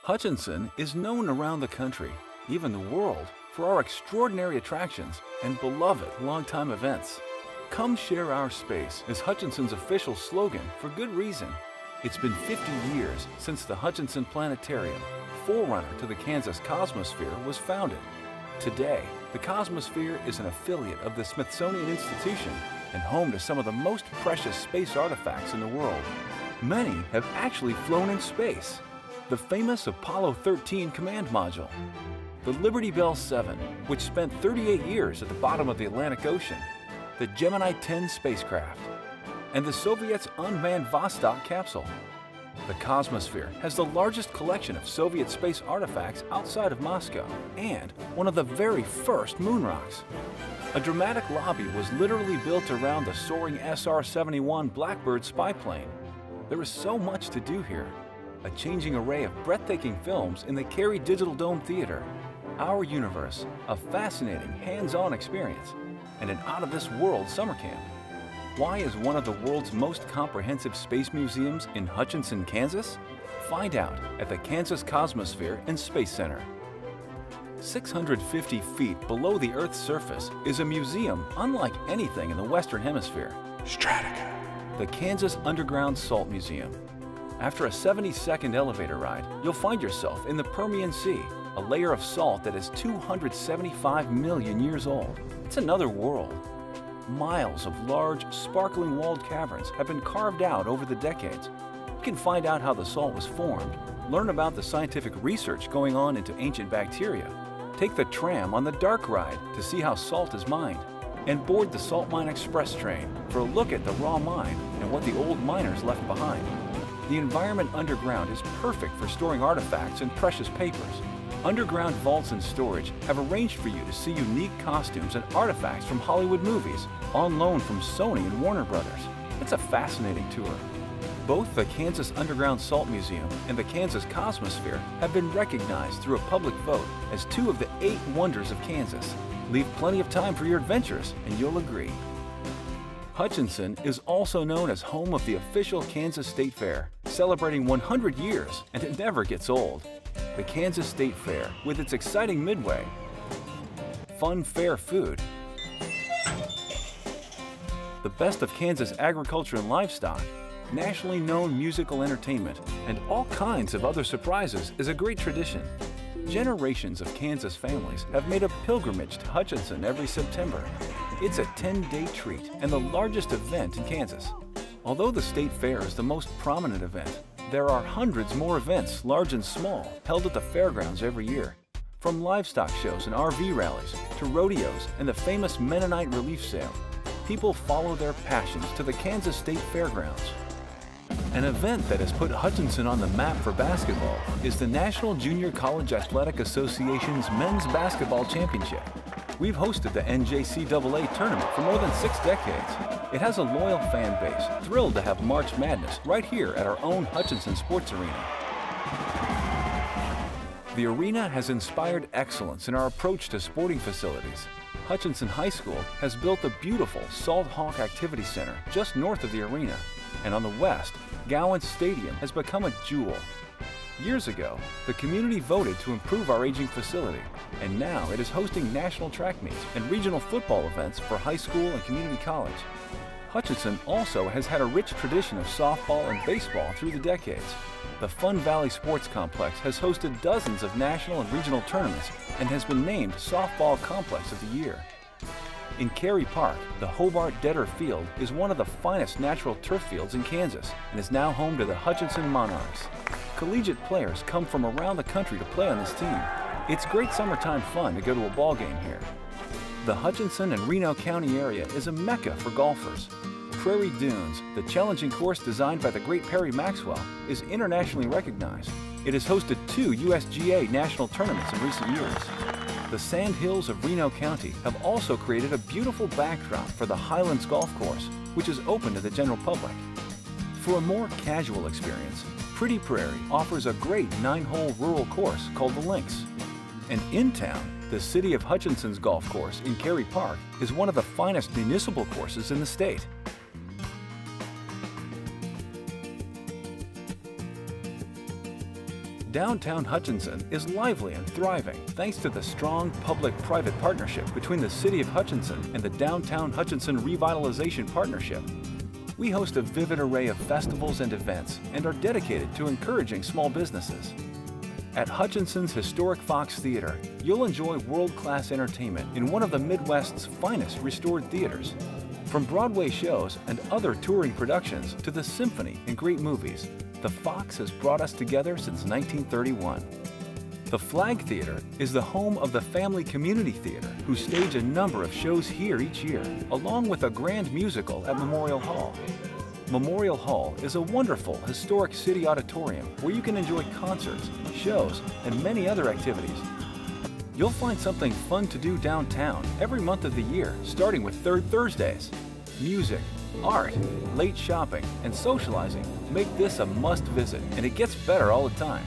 Hutchinson is known around the country, even the world, for our extraordinary attractions and beloved longtime events. Come share our space is Hutchinson's official slogan for good reason. It's been 50 years since the Hutchinson Planetarium, forerunner to the Kansas Cosmosphere, was founded. Today, the Cosmosphere is an affiliate of the Smithsonian Institution and home to some of the most precious space artifacts in the world. Many have actually flown in space. The famous Apollo 13 command module, the Liberty Bell 7, which spent 38 years at the bottom of the Atlantic Ocean, the Gemini 10 spacecraft, and the Soviets' unmanned Vostok capsule. The Cosmosphere has the largest collection of Soviet space artifacts outside of Moscow and one of the very first moon rocks. A dramatic lobby was literally built around the soaring SR-71 Blackbird spy plane. There is so much to do here. A changing array of breathtaking films in the Cary Digital Dome Theater, Our Universe, a fascinating hands-on experience, and an out-of-this-world summer camp. Why is one of the world's most comprehensive space museums in Hutchinson, Kansas? Find out at the Kansas Cosmosphere and Space Center. 650 feet below the Earth's surface is a museum unlike anything in the Western Hemisphere. Strataca, the Kansas Underground Salt Museum. After a 70-second elevator ride, you'll find yourself in the Permian Sea, a layer of salt that is 275 million years old. It's another world. Miles of large, sparkling walled caverns have been carved out over the decades. You can find out how the salt was formed, learn about the scientific research going on into ancient bacteria, take the tram on the dark ride to see how salt is mined, and board the Salt Mine Express train for a look at the raw mine and what the old miners left behind. The environment underground is perfect for storing artifacts and precious papers. Underground vaults and storage have arranged for you to see unique costumes and artifacts from Hollywood movies on loan from Sony and Warner Brothers. It's a fascinating tour. Both the Kansas Underground Salt Museum and the Kansas Cosmosphere have been recognized through a public vote as 2 of the 8 wonders of Kansas. Leave plenty of time for your adventures and you'll agree. Hutchinson is also known as home of the official Kansas State Fair, celebrating 100 years, and it never gets old. The Kansas State Fair, with its exciting midway, fun fair food, the best of Kansas agriculture and livestock, nationally known musical entertainment, and all kinds of other surprises is a great tradition. Generations of Kansas families have made a pilgrimage to Hutchinson every September. It's a 10-day treat and the largest event in Kansas. Although the State Fair is the most prominent event, there are hundreds more events, large and small, held at the fairgrounds every year. From livestock shows and RV rallies to rodeos and the famous Mennonite Relief Sale, people follow their passions to the Kansas State Fairgrounds. An event that has put Hutchinson on the map for basketball is the National Junior College Athletic Association's Men's Basketball Championship. We've hosted the NJCAA tournament for more than 6 decades. It has a loyal fan base, thrilled to have March Madness right here at our own Hutchinson Sports Arena. The arena has inspired excellence in our approach to sporting facilities. Hutchinson High School has built a beautiful Salt Hawk Activity Center just north of the arena, and on the west, Gowan Stadium has become a jewel. Years ago, the community voted to improve our aging facility, and now it is hosting national track meets and regional football events for high school and community college. Hutchinson also has had a rich tradition of softball and baseball through the decades. The Fun Valley Sports Complex has hosted dozens of national and regional tournaments and has been named Softball Complex of the Year. In Cary Park, the Hobart Detter Field is one of the finest natural turf fields in Kansas and is now home to the Hutchinson Monarchs. Collegiate players come from around the country to play on this team. It's great summertime fun to go to a ball game here. The Hutchinson and Reno County area is a mecca for golfers. Prairie Dunes, the challenging course designed by the great Perry Maxwell, is internationally recognized. It has hosted 2 USGA national tournaments in recent years. The Sand Hills of Reno County have also created a beautiful backdrop for the Highlands Golf Course, which is open to the general public. For a more casual experience, Pretty Prairie offers a great 9-hole rural course called the Links. And in town, the City of Hutchinson's golf course in Cary Park is one of the finest municipal courses in the state. Downtown Hutchinson is lively and thriving thanks to the strong public-private partnership between the City of Hutchinson and the Downtown Hutchinson Revitalization Partnership. We host a vivid array of festivals and events and are dedicated to encouraging small businesses. At Hutchinson's historic Fox Theater, you'll enjoy world-class entertainment in one of the Midwest's finest restored theaters. From Broadway shows and other touring productions to the symphony and great movies, the Fox has brought us together since 1931. The Flag Theater is the home of the Family Community Theater, who stage a number of shows here each year, along with a grand musical at Memorial Hall. Memorial Hall is a wonderful, historic city auditorium where you can enjoy concerts, shows, and many other activities. You'll find something fun to do downtown every month of the year, starting with Third Thursdays. Music, art, late shopping, and socializing make this a must visit, and it gets better all the time.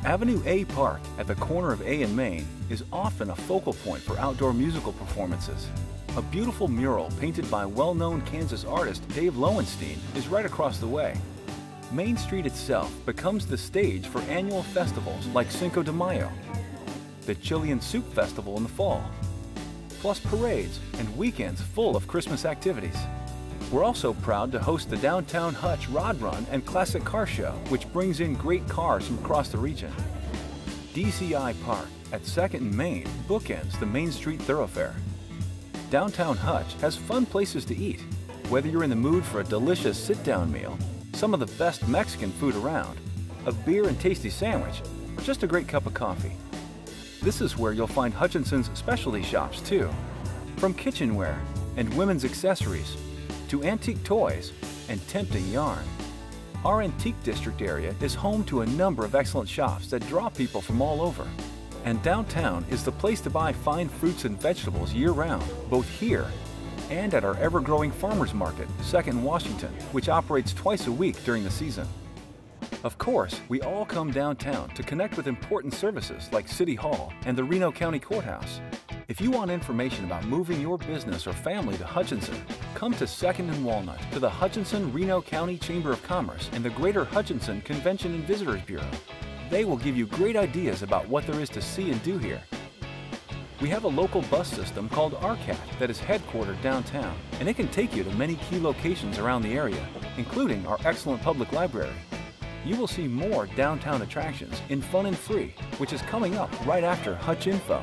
Avenue A Park at the corner of A and Main is often a focal point for outdoor musical performances. A beautiful mural painted by well-known Kansas artist Dave Lowenstein is right across the way. Main Street itself becomes the stage for annual festivals like Cinco de Mayo, the Chilean Soup Festival in the fall, plus parades and weekends full of Christmas activities. We're also proud to host the Downtown Hutch Rod Run and Classic Car Show, which brings in great cars from across the region. DCI Park at 2nd and Main bookends the Main Street thoroughfare. Downtown Hutch has fun places to eat, whether you're in the mood for a delicious sit-down meal, some of the best Mexican food around, a beer and tasty sandwich, or just a great cup of coffee. This is where you'll find Hutchinson's specialty shops too, from kitchenware and women's accessories to antique toys and tempting yarn. Our Antique District area is home to a number of excellent shops that draw people from all over. And downtown is the place to buy fine fruits and vegetables year-round, both here and at our ever-growing farmers market, 2nd Washington, which operates twice a week during the season. Of course, we all come downtown to connect with important services like City Hall and the Reno County Courthouse. If you want information about moving your business or family to Hutchinson, come to 2nd and Walnut to the Hutchinson Reno County Chamber of Commerce and the Greater Hutchinson Convention and Visitors Bureau. They will give you great ideas about what there is to see and do here. We have a local bus system called RCAT that is headquartered downtown, and it can take you to many key locations around the area, including our excellent public library. You will see more downtown attractions in Fun and Free, which is coming up right after Hutch Info.